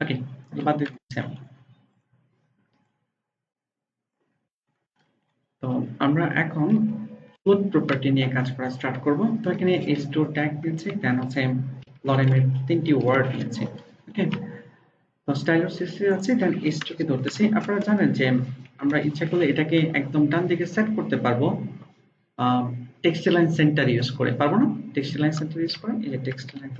ওকে, বাদ দিয়ে দিচ্ছি আমি। তো আমরা এখন ফ্লোট প্রপার্টি নিয়ে কাজ করা স্টার্ট করব। তো এখানে h2 ট্যাগ দিচ্ছি, দেন হচ্ছে লরেমের 3টি ওয়ার্ড নিয়েছি। ওকে, তো স্টাইলার সিসি আছে, দেন h2 কে ধরতেছি। আপনারা জানেন যে আমরা ইচ্ছা করলে এটাকে একদম ডান দিকে সেট করতে পারবো টেক্সট লাইন সেন্টার ইউজ করে। পারবো না? টেক্সট লাইন সেন্টার ইউজ করে, এই যে টেক্সট লাইন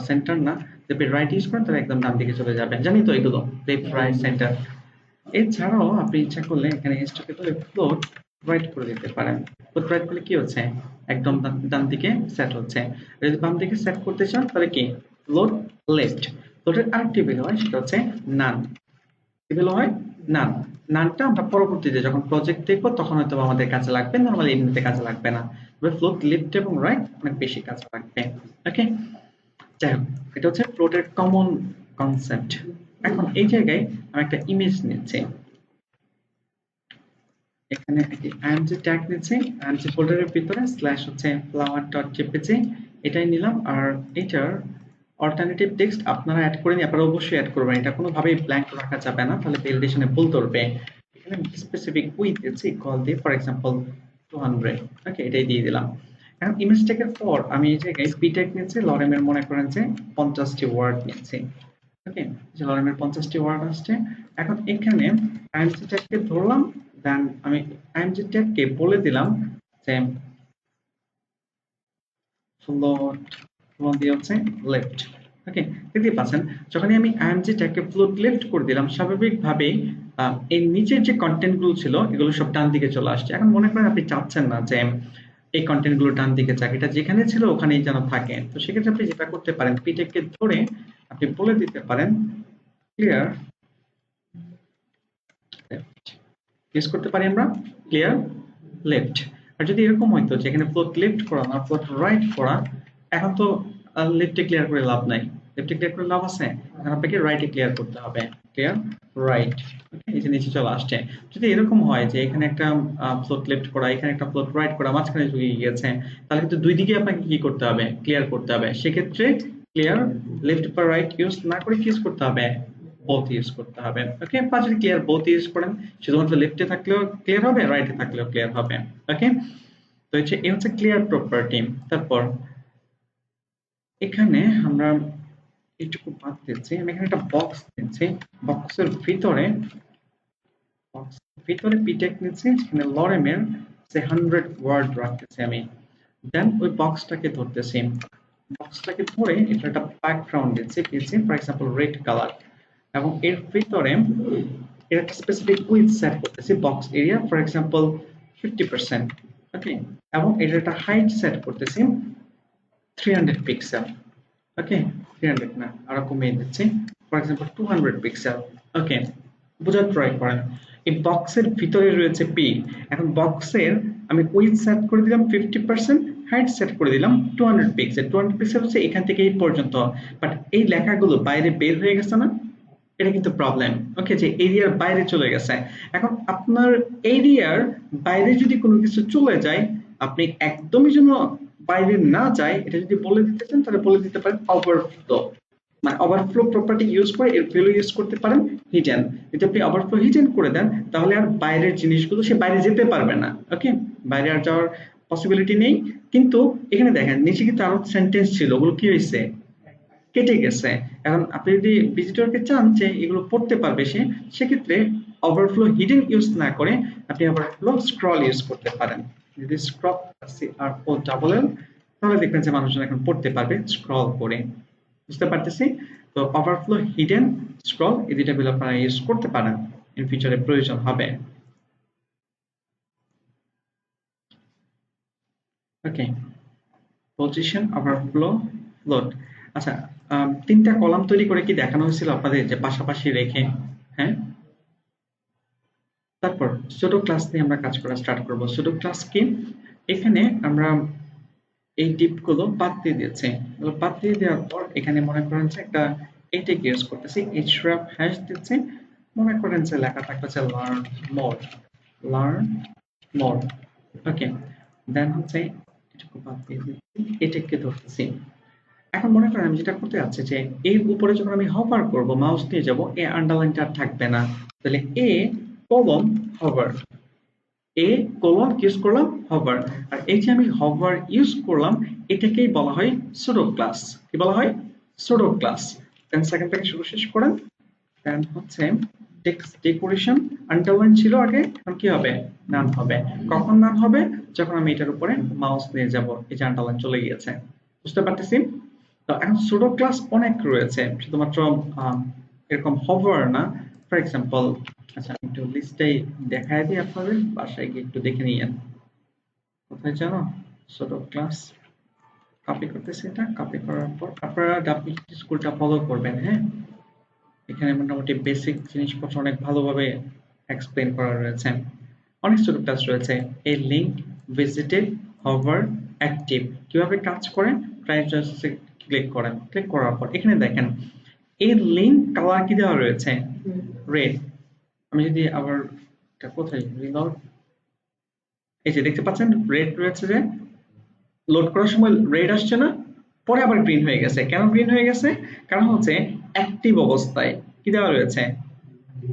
সেন্টার না, যদি রাইট ইউজ করেন তাহলে একদম ডান দিকে চলে যাবে। জানি তো এগুলো লেফট রাইট সেন্টার। এছাড়াও আপনি ইচ্ছা করলে এখানে h2 কে ফ্লোট রাইট করে দিতে পারেন। ফ্লোট রাইট করলে কি হচ্ছে, একদম ডান দিকে সেট হচ্ছে। যদি বাম দিকে সেট করতে চান তাহলে কি ফ্লোট লেফট। ফ্লোটের আরেকটি ভ্যালু হয়, সেটা হচ্ছে নান। কি ভ্যালু হয়? নান। নানটা আমরা পরবর্তীতে যখন প্রজেক্ট দেখবো তখন হয়তো আমাদের কাজে লাগবে, নরমালি এমনিতে কাজে লাগবে না। তবে ফ্লোট লেফট এবং রাইট অনেক বেশি কাজে লাগবে। ওকে, যাই হোক, এটা হচ্ছে ফ্লোটের কমন কনসেপ্ট। এখন এই জায়গায় আমি একটা ইমেজ নিচ্ছি, এখানে একটি img ট্যাগ নিচ্ছি, img ফোল্ডারের ভিতরে স্ল্যাশ হচ্ছে flower.jpg এটাই নিলাম। আর এটার অল্টারনেটিভ টেক্সট আপনারা অ্যাড করে নিন, আপনারা অবশ্যই অ্যাড করবেন, এটা কোনোভাবেই ব্ল্যাঙ্ক রাখা যাবে না, তাহলে ভ্যালিডেশনে ভুল ধরবে। এখানে স্পেসিফিক উইথ দিচ্ছি, ইকুয়াল দিয়ে ফর এক্সাম্পল 200। ওকে, এটাই দিয়ে দিলাম। এখন ইমেজ ট্যাগের পর আমি এই জায়গায় পি ট্যাগ নিচ্ছি, লরেমের মনে করেন যে 50টি ওয়ার্ড নিচ্ছি। ওকে, যে লরেমের 50টি ওয়ার্ড আসছে। এখন এখানে img ট্যাগকে ধরলাম, দেন আমি img ট্যাগকে বলে দিলাম যে ফ্লোট দিয়ে হচ্ছে লেফট। ওকে, দেখতে পাচ্ছেন যখনই আমি img ট্যাগকে ফ্লোট লেফট করে দিলাম, স্বাভাবিকভাবেই এর নিচের যে কন্টেন্ট গুলো ছিল এগুলো সব ডান দিকে চলে আসছে। এখন মনে করেন আপনি চাচ্ছেন না যে এই কন্টেন্ট গুলো ডান দিকে যাক, এটা যেখানে ছিল ওখানেই যেন থাকে। তো সেক্ষেত্রে আপনি যেটা করতে পারেন, পি ট্যাগকে ধরে আপনি বলে দিতে পারেন ক্লিয়ার লেফট। ইউজ করতে পারি আমরা ক্লিয়ার লেফট। আর যদি এরকম হইতো যে এখানে ফ্লোট লেফট করা না ফ্লোট রাইট করা, এখন তো লেফটে ক্লিয়ার করে লাভ নাই। লেফটে ক্লিয়ার করে লাভ আছে? এখন আপনাকে রাইটে ক্লিয়ার করতে হবে, ক্লিয়ার রাইট। ওকে, এই যে নিচে চলে আসছে। যদি এরকম হয় যে এখানে একটা ফ্লোট লেফট করা, এখানে একটা ফ্লোট রাইট করা, মাঝখানে ঝুঁকে গিয়েছে, তাহলে কিন্তু দুই দিকে আপনাকে কি করতে হবে, ক্লিয়ার করতে হবে। সেক্ষেত্রে ক্লিয়ার লেফট বা রাইট ইউজ না করে কি ইউজ করতে হবে, বোথ ইউজ করতে হবে। ওকে, বা যদি ক্লিয়ার বোথ ইউজ করেন, শুধুমাত্র লেফটে থাকলেও ক্লিয়ার হবে, রাইটে থাকলেও ক্লিয়ার হবে। ওকে, তো এই হচ্ছে ক্লিয়ার প্রপার্টি। তারপর এখানে আমরা এইটুকু বাদ দিচ্ছি, আমি এখানে একটা বক্স দিচ্ছি, বক্সের ভিতরে পিটেক নিচ্ছি, যেখানে লরেমের 100 ওয়ার্ড রাখতেছি আমি। দেন ওই বক্সটাকে ধরতেছি, বক্সটাকে ধরে এটা একটা ব্যাকগ্রাউন্ড দিচ্ছি ফর এক্সাম্পল রেড কালার, এবং এর ভিতরে এর একটা স্পেসিফিক উইডথ সেট করতেছি, বক্স এরিয়া ফর এক্সাম্পল 50%। ওকে, এবং এর একটা হাইট সেট করতেছি 300 পিক্সেল। ওকে, 300 না, আরো কমিয়ে দিচ্ছি, ফর এক্সাম্পল 200 পিক্সেল। ওকে, বোঝার ট্রাই করেন। এই বক্সের ভিতরে রয়েছে পি। এখন বক্সের আমি উইডথ সেট করে দিলাম 50%, হাইট সেট করে দিলাম 200 পিক্সেল। 200 পিক্সেল হচ্ছে এখান থেকে এই পর্যন্ত, বাট এই লেখাগুলো বাইরে বের হয়ে গেছে না, এটা কিন্তু প্রবলেম। ওকে, যে এরিয়ার বাইরে চলে গেছে। এখন আপনার এরিয়ার বাইরে যদি কোনো কিছু চলে যায়, আপনি একদমই যেন বাইরে না যায় এটা যদি বলে দিতে চান, তাহলে বলে দিতে পারেন ওভারফ্লো। মানে ওভারফ্লো প্রপার্টি ইউজ করে এর ভ্যালু ইউজ করতে পারেন হিডেন। যদি আপনি ওভারফ্লো হিডেন করে দেন, তাহলে আর বাইরের জিনিসগুলো সে বাইরে যেতে পারবে না। ওকে, বাইরে আর যাওয়ার পসিবিলিটি নেই। কিন্তু এখানে দেখেন নিচে কিন্তু আরো সেন্টেন্স ছিল, ওগুলো কি হয়েছে, কেটে গেছে। এখন আপনি যদি ভিজিটরকে চান যে এগুলো পড়তে পারবে সে, সেক্ষেত্রে ওভারফ্লো হিডেন ইউজ না করে আপনি ওভারফ্লো স্ক্রল ইউজ করতে পারেন। যদি স্ক্রল আর ও ডাবল এল, তাহলে দেখবেন যে মানুষজন এখন পড়তে পারবে স্ক্রল করে। বুঝতে পারতেছি? তো ওভারফ্লো হিডেন স্ক্রল এই দুইটা গুলো আপনারা ইউজ করতে পারেন, ইন ফিউচারে প্রয়োজন হবে। ওকে, পজিশন, ওভারফ্লো, ফ্লোট। আচ্ছা, তিনটা কলাম তৈরি করে কি দেখানো হয়েছিল আপনাদের, যে পাশাপাশি রেখে? হ্যাঁ, তারপর ছোট ক্লাস নিয়ে আমরা কাজ করা স্টার্ট করব। ছোট ক্লাস কি, এখানে আমরা এই টিপগুলো বাদ দিয়ে দিয়েছি। এগুলো বাদ দিয়ে দেওয়ার পর এখানে মনে করেন যে একটা এইটাকে ইউজ করতেছি, href হ্যাশ দিচ্ছি, মনে করেন যে লেখা থাকতেছে লার্ন মোর। ওকে, দেন হচ্ছে এটাকে বাদ দিয়ে দিচ্ছি, এটাকে ধরতেছি, এখন মনে করেন আমি যেটা করতে যাচ্ছি যে এর উপরে যখন আমি হভার করব, মাউস নিয়ে যাব, এই আন্ডারলাইনটা আর থাকবে না। তাহলে এ কলন হভার, এ কলন ইউজ করলাম হভার। আর এই যে আমি হভার ইউজ করলাম, এটাকেই বলা হয় সুডো ক্লাস। কি বলা হয়? Pseudo class. দেন সেকেন্ড থেকে শুরু শেষ করেন। দেন হচ্ছে টেক্সট ডেকোরেশন, আন্ডারলাইন ছিল আগে, এখন কি হবে? নান হবে। কখন নান হবে? যখন আমি এটার উপরে মাউস নিয়ে যাব, এই যে আন্ডারলাইন চলে গিয়েছে। বুঝতে পারতেছি? তো এখন সুডো ক্লাস অনেক রয়েছে, শুধুমাত্র এরকম হভার না। ফর এক্সাম্পল, আচ্ছা আমি একটু লিস্টটাই দেখায় দিই আপনাদের, বাসায় গিয়ে একটু দেখে নিয়েন। কোথায় জানো? সুডো ক্লাস কপি করতেছি, এটা কপি করার পর আপনারা ডাব্লিউ স্কুলটা ফলো করবেন। হ্যাঁ, এখানে মোটামুটি বেসিক জিনিসপত্র অনেক ভালোভাবে এক্সপ্লেন করা রয়েছে। অনেক ছোট ক্লাস রয়েছে। এই লিঙ্ক, ভিজিটেড, হভার, অ্যাক্টিভ কিভাবে কাজ করে, ট্রাইজার্সে ক্লিক করেন। ক্লিক করার পর এখানে দেখেন এই লিঙ্ক কালার কি দেওয়া রয়েছে? রেড। আমি যদি আবার এটা কোথায় রিলোড, এই যে দেখতে পাচ্ছেন রেড রয়েছে, যে লোড করার সময় রেড আসছে না, পরে আবার গ্রিন হয়ে গেছে। কেন গ্রিন হয়ে গেছে? কারণ হচ্ছে অ্যাক্টিভ অবস্থায় কি দেওয়া রয়েছে,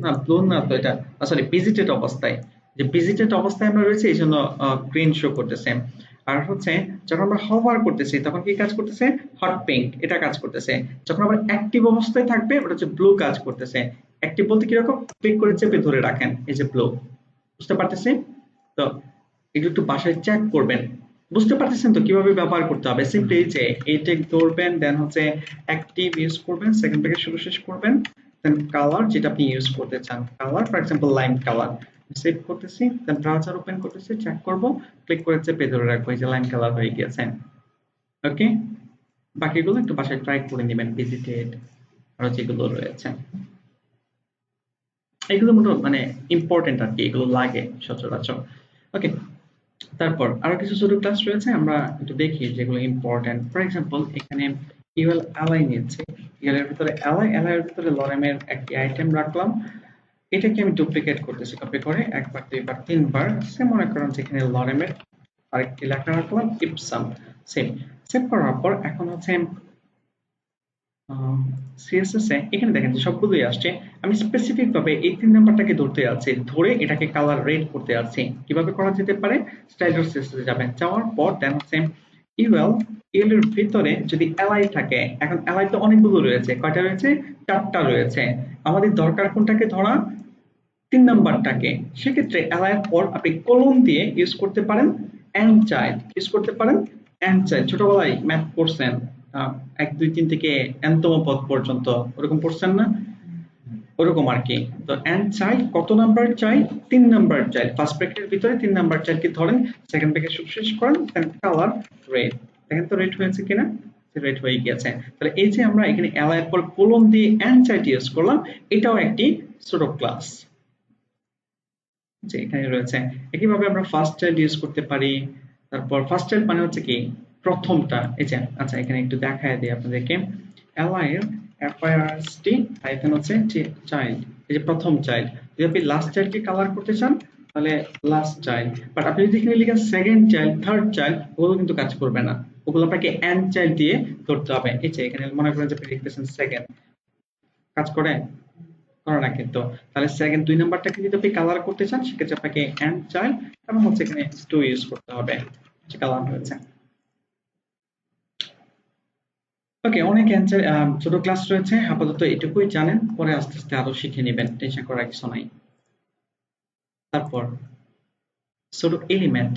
না ব্লু না তো, এটা সরি ভিজিটেড অবস্থায়, যে ভিজিটেড অবস্থায় আমরা রয়েছে এই জন্য গ্রিন শো করতেছে। আর হচ্ছে যখন আমরা হভার করতেছি তখন কি কাজ করতেছে? হট পিঙ্ক এটা কাজ করতেছে। যখন আবার অ্যাক্টিভ অবস্থায় থাকবে ওটা হচ্ছে ব্লু কাজ করতেছে। অ্যাক্টিভ বলতে কিরকম? ক্লিক করে চেপে ধরে রাখেন, এই যে ব্লু। বুঝতে পারতেছি? তো এগুলো একটু বাসায় চেক করবেন। বুঝতে পারতেছেন তো কিভাবে ব্যবহার করতে হবে? সিম্পলি এই যে এইটা ধরবেন, দেন হচ্ছে অ্যাক্টিভ ইউজ করবেন, সেকেন্ড থেকে শুরু শেষ করবেন, দেন কালার যেটা আপনি ইউজ করতে চান, colour for example lime colour save করতেছি, দেন ব্রাউজার ওপেন করতেছি, চেক করব, ক্লিক করে চেপে ধরে রাখবো, এই যে লাইম কালার হয়ে গেছে। ওকে, বাকিগুলো একটু বাসায় ট্রাই করে নেবেন, ভিজিটেড আরো যেগুলো রয়েছে এগুলো মানে ইম্পর্টেন্ট আর কি, এগুলো লাগে সচরাচর। ওকে, তারপর আরো কিছু ছোট ক্লাস রয়েছে, আমরা একটু দেখি যেগুলো ইম্পর্টেন্ট। ফর এক্সাম্পল এখানে ইউএল অ্যালাই নিচ্ছে, ইউএল এর ভিতরে অ্যালাই, অ্যালাই এর ভিতরে লরেমের একটি আইটেম রাখলাম। এটাকে আমি ডুপ্লিকেট করতেছি, কপি করে একবার, দুইবার, তিনবার। সে মনে করেন যেখানে লরেমের আরেকটি লেখা রাখলাম ইপসাম, সেভ। সেভ করার পর এখন হচ্ছে সিএসএস এ এখানে দেখেন যে সবগুলোই আসছে। আমি স্পেসিফিক ভাবে এই 3 নাম্বারটাকে ধরতে যাচ্ছি, ধরে এটাকে কালার রেড করতে যাচ্ছি। কিভাবে করা যেতে পারে? স্টাইলার সিএসএস এ যাবেন, যাওয়ার পর দেন হচ্ছে ইউএল, ইউএল এর ভিতরে যদি এলআই থাকে, এখন এলআই তো অনেকগুলো রয়েছে, কয়টা রয়েছে? 4টা রয়েছে। আমাদের দরকার কোনটাকে ধরা? 3 নাম্বারটাকে। সেক্ষেত্রে এলআই এর পর আপনি কলন দিয়ে ইউজ করতে পারেন, এন্ড চাইল্ড ইউজ করতে পারেন। এন্ড চাইল্ড ছোটবেলায় ম্যাথ পড়ছেন, 1 2 3 থেকে এনতম পদ পর্যন্ত ওরকম পড়ছেন না? ওরকম আর কি। তো এন্ড চাইল্ড কত number child? 3 number child. First ব্র্যাকেটের ভিতরে 3 নাম্বার চাইল্ডকে ধরেন, সেকেন্ড ব্র্যাকেট শেষ করেন, দেন কালার রেড। দেখেন তো রেড হয়েছে কিনা? রেড হয়ে গেছে। তাহলে এই যে আমরা এখানে এলআই এর পর কোলন দিয়ে এন্ড চাইল্ড ইউজ করলাম, এটাও একটি ছোট ক্লাস যে এখানে রয়েছে। একইভাবে আমরা ফার্স্ট চাইল্ড ইউজ করতে পারি। তারপর ফার্স্ট চাইল্ড মানে হচ্ছে কি? প্রথমটা। এই যে আচ্ছা এখানে একটু দেখায় দিই আপনাদেরকে, এলআই এর FIRST হাইফেন হচ্ছে চাইল্ড, এই যে প্রথম চাইল্ড। যদি আপনি লাস্ট চাইল্ডকে কালার করতে চান তাহলে লাস্ট চাইল্ড, বাট আপনি যদি এখানে লিখেন সেকেন্ড চাইল্ড, থার্ড চাইল্ড, ওগুলো কিন্তু কাজ করবে না, ওগুলো আপনাকে এন্ড চাইল্ড দিয়ে ধরতে হবে। এই যে এখানে মনে করেন যে আপনি লিখতেছেন সেকেন্ড, কাজ করে? করে না কিন্তু। তাহলে সেকেন্ড 2 নাম্বারটাকে যদি আপনি কালার করতে চান সেক্ষেত্রে আপনাকে এন্ড চাইল্ড এবং হচ্ছে এখানে টু ইউজ করতে হবে, যে কালার হয়েছে। ওকে, অনেক অ্যান্সার ছোট ক্লাস রয়েছে, আপাতত এটুকুই জানেন, পরে আস্তে আস্তে আরো শিখে নেবেন, টেনশন করার কিছু নাই। তারপর ছোট এলিমেন্ট।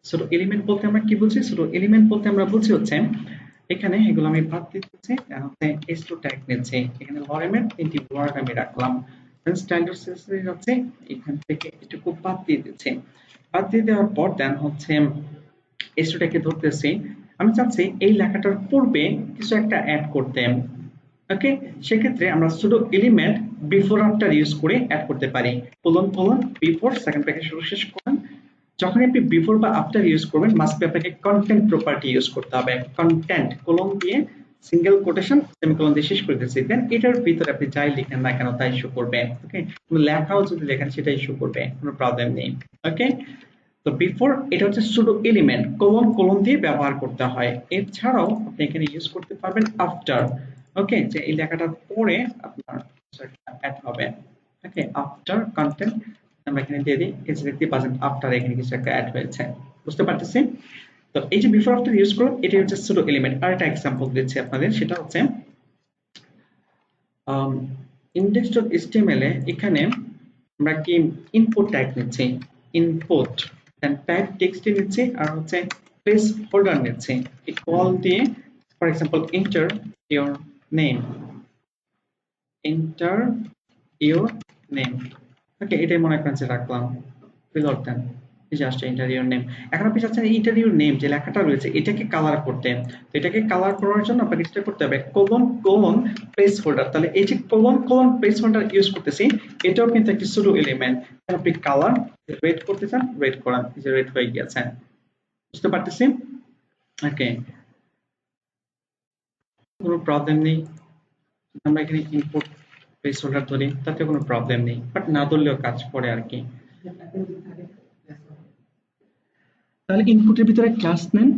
ছোট এলিমেন্ট বলতে আমরা কি বুঝি? ছোট এলিমেন্ট বলতে আমরা বুঝি হচ্ছে এখানে এগুলো আমি বাদ দিতেছি, হচ্ছে s2 ট্যাগ নিচ্ছে, এখানে লরেমের 3টি ওয়ার্ড আমি রাখলাম, দেন স্ট্যান্ডার্ড সিএসএস হচ্ছে এখান থেকে এটুকু বাদ দিয়ে দিচ্ছি। বাদ দিয়ে দেওয়ার পর দেন হচ্ছে s2 ট্যাগকে ধরতেছি, আমি চাচ্ছি এই লেখাটার পূর্বে কিছু একটা অ্যাড করতে। ওকে, সেক্ষেত্রে আমরা ছোট এলিমেন্ট বিফোর আফটার ইউজ করে অ্যাড করতে পারি। কোলন বিফোর, সেকেন্ড ব্র্যাকেট শুরু শেষ করেন। যখন আপনি বিফোর বা আফটার ইউজ করবেন মাস্ট বি আপনাকে কন্টেন্ট প্রপার্টি ইউজ করতে হবে। কন্টেন্ট কোলন দিয়ে সিঙ্গেল কোটেশন সেমিকোলন দিয়ে শেষ করে দিচ্ছি, দেন এটার ভিতরে আপনি যাই লিখেন না কেন তাই শো করবে। ওকে, লেখাও যদি লেখেন সেটাই শো করবে, কোনো প্রবলেম নেই। ওকে, তো বিফোর এটা হচ্ছে সুডো এলিমেন্ট কোলন কোলন দিয়ে ব্যবহার করতে হয়। এছাড়াও আপনি এখানে ইউজ করতে পারবেন আফটার। ওকে, যে এই লেখাটার পরে আপনার অ্যাড হবে। ওকে, আফটার কন্টেন্ট আমরা এখানে দিয়ে দিই, এই যে দেখতে পাচ্ছেন আফটার এখানে কিছু একটা অ্যাড হয়েছে, বুঝতে পারতেছি? তো এই যে বিফোর আফটার ইউজ করলাম, এটা হচ্ছে সুডো এলিমেন্ট। আর একটা এক্সাম্পল দিচ্ছি আপনাদের, সেটা হচ্ছে index.html এ এখানে আমরা কি ইনপুট ট্যাগ নিচ্ছি, ইনপুট দেন টাইপ টেক্সট নিচ্ছি, আর হচ্ছে প্লেস হোল্ডার নিচ্ছি ইকুয়াল দিয়ে, for example enter your name, enter your name. Okay, এটাই মনে করেন যে রাখলাম, fill then just enter your name. এখন আপনি চাচ্ছেন এন্টার ইওর নেম যে লেখাটা রয়েছে এটাকে কালার করতে, তো এটাকে কালার করার জন্য আপনাকে যেটা করতে হবে কোলন কোলন প্লেস হোল্ডার। তাহলে এই যে colon colon place holder use করতেছি, এটাও কিন্তু একটি সুডো এলিমেন্ট। আপনি কালার রেড করতে চান, রেড করান, এই যে রেড হয়ে গিয়েছে, বুঝতে পারতেছি? ওকে, কোনো প্রবলেম নেই। আমরা এখানে ইনপুট প্লেস হোল্ডার ধরি তাতে কোনো প্রবলেম নেই, বাট না ধরলেও কাজ করে আর কি। তাহলে ইনপুটের ভিতরে ক্লাস নেন,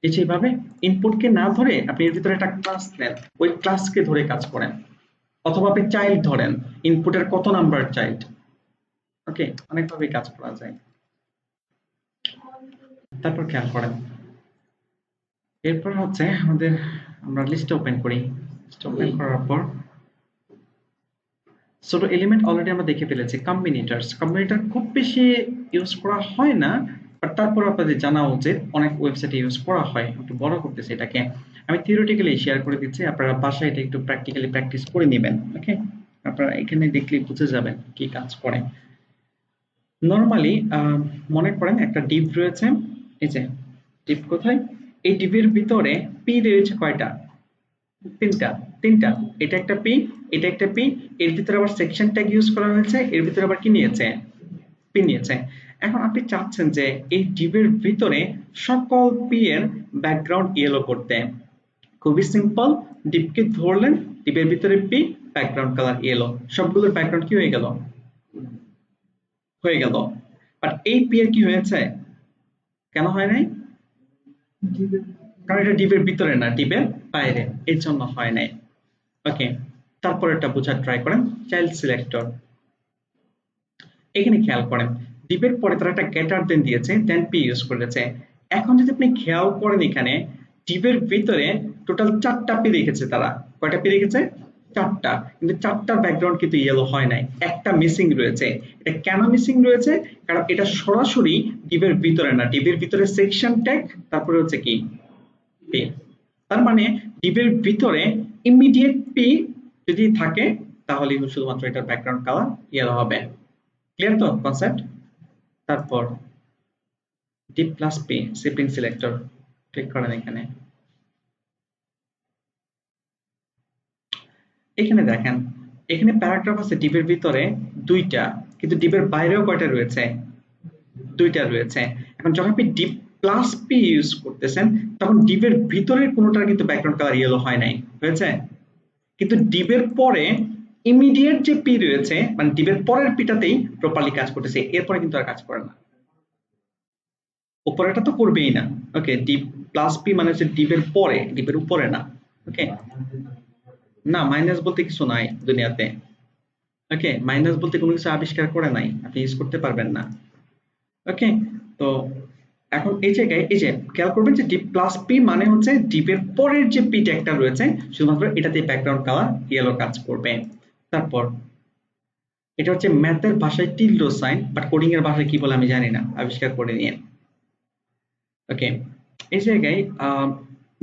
এই যেভাবে ইনপুটকে না ধরে আপনি এর ভিতরে একটা ক্লাস নেন, ওই ক্লাসকে ধরে কাজ করেন, অথবা আপনি চাইল্ড ধরেন, ইনপুটের কত নাম্বার চাইল্ড। ওকে, অনেকভাবে কাজ করা যায়। তারপর খেয়াল করেন, এরপর হচ্ছে আমাদের আমরা লিস্ট ওপেন করি। লিস্ট ওপেন করার পর ছোট এলিমেন্ট অলরেডি আমরা দেখে ফেলেছি। কম্বিনেটরস, কম্বিনেটর খুব বেশি ইউজ করা হয় না, বাট তারপর আপনাদের জানা উচিত অনেক ওয়েবসাইটে ইউজ করা হয়। একটু বড় করতেছি এটাকে, আমি থিওরিটিক্যালি শেয়ার করে দিচ্ছি, আপনারা বাসায় এটা একটু প্র্যাকটিক্যালি প্র্যাকটিস করে নেবেন। ওকে, আপনারা এখানে দেখলে বুঝে যাবেন কি কাজ করে। নরমালি মনে করেন একটা ডিপ রয়েছে, এই যে ডিপ কোথায়, এই ডিপের ভিতরে পি রয়েছে কয়টা, তিনটা, তিনটা, এটা একটা পি, এটা একটা পি, এর ভিতরে আবার সেকশন ট্যাগ ইউজ করা হয়েছে, এর ভিতরে আবার কি নিয়েছে, পি নিয়েছে। এখন আপনি চাচ্ছেন যে এই ডিপের ভিতরে সকল পি এর ব্যাকগ্রাউন্ড ইয়েলো করতে, খুবই সিম্পল, ডিপকে ধরলেন, ডিপের ভিতরে পি, ব্যাকগ্রাউন্ড কালার ইয়েলো, সবগুলোর ব্যাকগ্রাউন্ড কি হয়ে গেল, হয়ে গেল। বাট এই পি এর কি হয়েছে, কেন হয় নাই, কারণ এটা ডিপের ভিতরে না, ডিপের বাইরে, এর জন্য হয় নাই। ওকে, তারপর এটা বোঝার ট্রাই করেন, চাইল্ড সিলেক্টর। এখানে খেয়াল করেন ডিপের পরে তারা একটা গেটার দেন দিয়েছে, দেন পি ইউজ করেছে। এখন যদি আপনি খেয়াল করেন এখানে ডিপের ভিতরে টোটাল 4টা পি রেখেছে তারা, কয়টা পি রেখেছে, 4টা, কিন্তু 4টার ব্যাকগ্রাউন্ড কিন্তু ইয়েলো হয় নাই, একটা মিসিং রয়েছে। এটা কেন মিসিং রয়েছে, কারণ এটা সরাসরি ডিপের ভিতরে না, ডিপের ভিতরে সেকশন ট্যাগ, তারপরে হচ্ছে কি পি। তার মানে ডিপের ভিতরে ইমিডিয়েট পি যদি থাকে তাহলে শুধুমাত্র এটার ব্যাকগ্রাউন্ড কালার ইয়েলো হবে। ক্লিয়ার তো কনসেপ্ট? তারপর deep plus P shifting selector click করেন। এখানে এখানে দেখেন এখানে প্যারাগ্রাফ আছে ডিপের ভিতরে 2টা, কিন্তু ডিপের বাইরেও কয়টা রয়েছে, 2টা রয়েছে। এখন যখন আপনি ডিপ প্লাস পি ইউজ করতেছেন তখন ডিপের ভিতরের কোনোটার কিন্তু ব্যাকগ্রাউন্ড কালার ইয়েলো হয় নাই, হয়েছে? কিন্তু ডিপের পরে ইমিডিয়েট যে পি রয়েছে, মানে ডিপের পরের পিটাতেই প্রপারলি কাজ করতেছে, এরপরে কিন্তু আর কাজ করে না, উপরেটা তো করবেই না। ওকে, ডিপ প্লাস পি মানে হচ্ছে ডিপের পরে, ডিপের উপরে না। ওকে, না মাইনাস বলতে কিছু নাই দুনিয়াতে। ওকে, মাইনাস বলতে কোনো কিছু আবিষ্কার করে নাই, আপনি ইউজ করতে পারবেন না। ওকে, তো এখন এই জায়গায় এই যে খেয়াল করবেন যে ডিপ প্লাস পি মানে হচ্ছে ডিপের পরের যে পি ট্যাগটা রয়েছে শুধুমাত্র এটাতে ব্যাকগ্রাউন্ড কালার ইয়েলো কাজ করবে। তারপর এটা হচ্ছে ম্যাথের ভাষায় টিল্ডো সাইন, বাট কোডিং এর ভাষায় কি বলে আমি জানি না, আবিষ্কার করে নিয়ে। ওকে, এই জায়গায়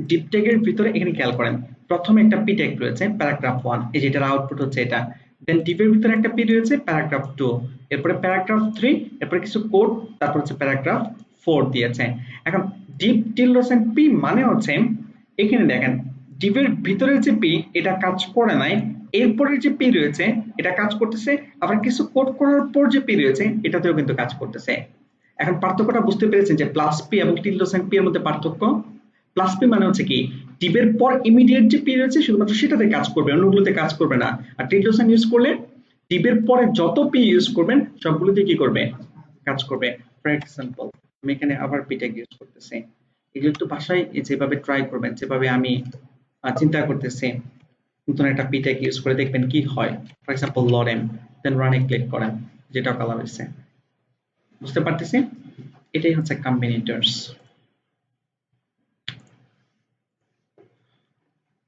ডিপ ট্যাগের ভিতরে এখানে খেয়াল করেন প্রথমে একটা পি ট্যাগ রয়েছে প্যারাগ্রাফ 1, এই যে এটার আউটপুট হচ্ছে এটা, দেন ডিপের ভিতরে একটা পি রয়েছে প্যারাগ্রাফ 2, এরপরে প্যারাগ্রাফ 3, এরপরে কিছু কোড, তারপর হচ্ছে প্যারাগ্রাফ 4 দিয়েছে। এখন ডিপ টিল্ডোসেন পি মানে হচ্ছে এখানে দেখেন ডিপের ভিতরে যে পি এটা কাজ করে নাই, এরপরে যে পি রয়েছে এটা কাজ করতেছে, আবার কিছু কোড করার পর যে পি রয়েছে এটাতেও কিন্তু কাজ করতেছে। এখন পার্থক্যটা বুঝতে পেরেছেন যে প্লাস পি এবং টিল্ডোসেন পি এর মধ্যে পার্থক্য? প্লাস পি মানে হচ্ছে কি ডিপের পর ইমিডিয়েট যে পি রয়েছে শুধুমাত্র সেটাতে কাজ করবে, অন্যগুলোতে কাজ করবে না। আর টিল্ডোসেন ইউজ করলে ডিপের পরে যত পি ইউজ করবেন সবগুলোতে কি করবে, কাজ করবে। ফর এক্সাম্পল আমি এখানে আবার পিটেক ইউজ করতেছি। এগুলো একটু বাসায় যেভাবে ট্রাই করবেন, যেভাবে আমি চিন্তা করতেছি, নতুন একটা পিটেক ইউজ করে দেখবেন কি হয়। ফর এক্সাম্পল লরেম, দেন রানে ক্লিক করেন, যেটা কালার হয়েছে। বুঝতে পারতেছি? এটাই হচ্ছে কম্বিনেটরস।